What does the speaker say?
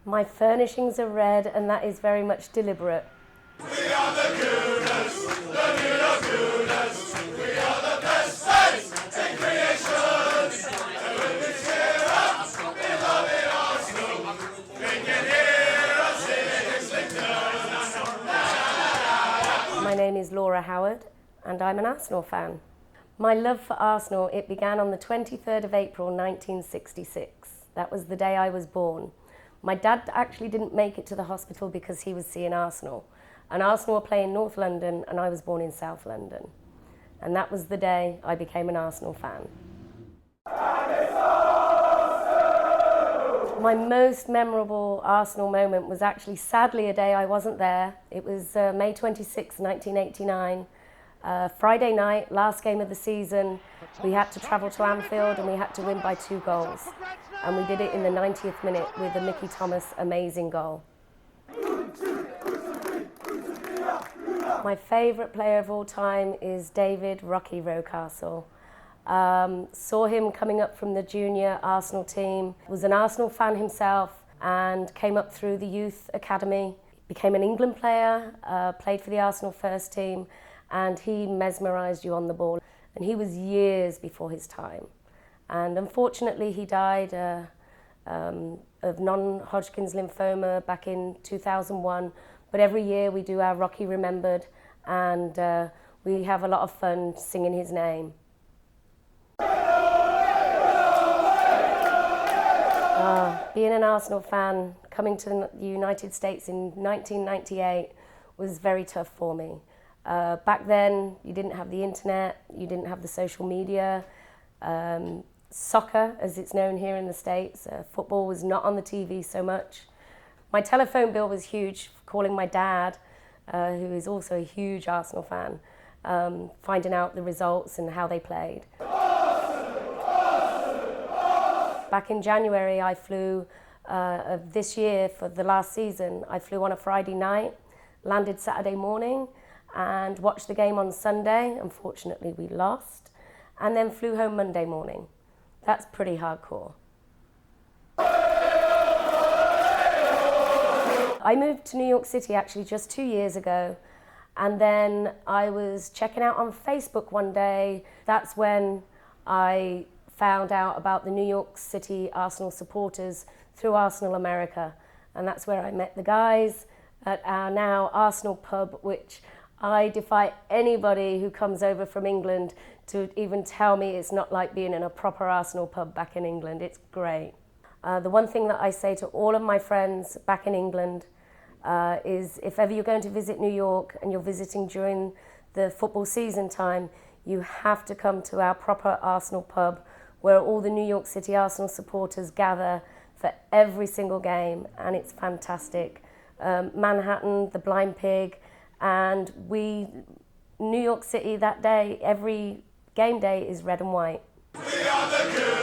My furnishings are red, and that is very much deliberate. We are the Gooners, the New York Gooners. We are the best saints in creation. And when we cheer up, we love it Arsenal. They can hear us in Islington. My name is Laura Howard, and I'm an Arsenal fan. My love for Arsenal, it began on the 23rd of April 1966. That was the day I was born. My dad actually didn't make it to the hospital because he was seeing Arsenal. And Arsenal were playing North London, and I was born in South London. And that was the day I became an Arsenal fan. My most memorable Arsenal moment was actually, sadly, a day I wasn't there. It was May 26, 1989. Friday night, last game of the season. We had to travel to Anfield and we had to win by 2 goals. And we did it in the 90th minute with a Mickey Thomas amazing goal. My favourite player of all time is David "Rocky" Rocastle. Saw him coming up from the junior Arsenal team, was an Arsenal fan himself and came up through the youth academy, became an England player, played for the Arsenal first team, and he mesmerised you on the ball. And he was years before his time. And unfortunately he died of non-Hodgkin's lymphoma back in 2001. But every year we do our Rocky Remembered, and we have a lot of fun singing his name. Being an Arsenal fan, coming to the United States in 1998 was very tough for me. Back then, you didn't have the internet, you didn't have the social media. Soccer, as it's known here in the States, football was not on the TV so much. My telephone bill was huge, calling my dad, who is also a huge Arsenal fan, finding out the results and how they played. Back in January, I flew, of this year for the last season, I flew on a Friday night, landed Saturday morning, and watched the game on Sunday. Unfortunately, we lost, and then flew home Monday morning. That's pretty hardcore. I moved to New York City actually just 2 years ago, and then I was checking out on Facebook one day. That's when I found out about the New York City Arsenal Supporters through Arsenal America, and that's where I met the guys at our now Arsenal pub, which I defy anybody who comes over from England to even tell me it's not like being in a proper Arsenal pub back in England. It's great. The one thing that I say to all of my friends back in England is if ever you're going to visit New York and you're visiting during the football season time, you have to come to our proper Arsenal pub where all the New York City Arsenal supporters gather for every single game, and it's fantastic. Manhattan, the Blind Pig, and New York City that day, every game day is red and white. We are the